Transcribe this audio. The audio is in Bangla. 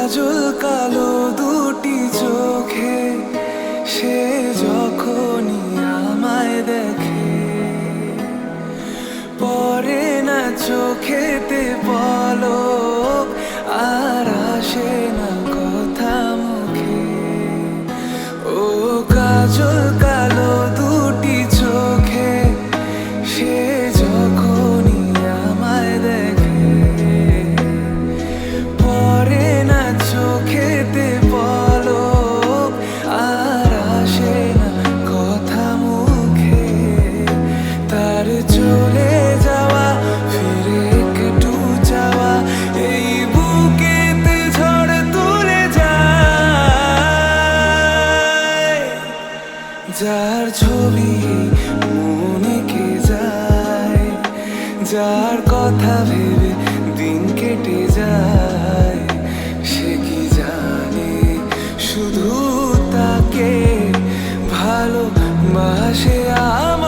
কাজল কালো দুটি চোখে সে যখনই আমায় দেখে, পরে না চোখেতে পলক, আর আসে না কথা মুখে। ও কাজল কালো দুটি চোখে সে যখনই আমায় দেখে, পরে না চোখেতে পলক, আর আসে না কথা মুখে। তার চলে যাওয়া, ফিরে একটু যাওয়া, এই বুকেতে ঝড় তুলে যায়। যার ছবি মনে কে যায়, যার কথা ভেবে দিন কেটে যায়, সে কি জানে শুধু তাকে ভালোবাসে আমার।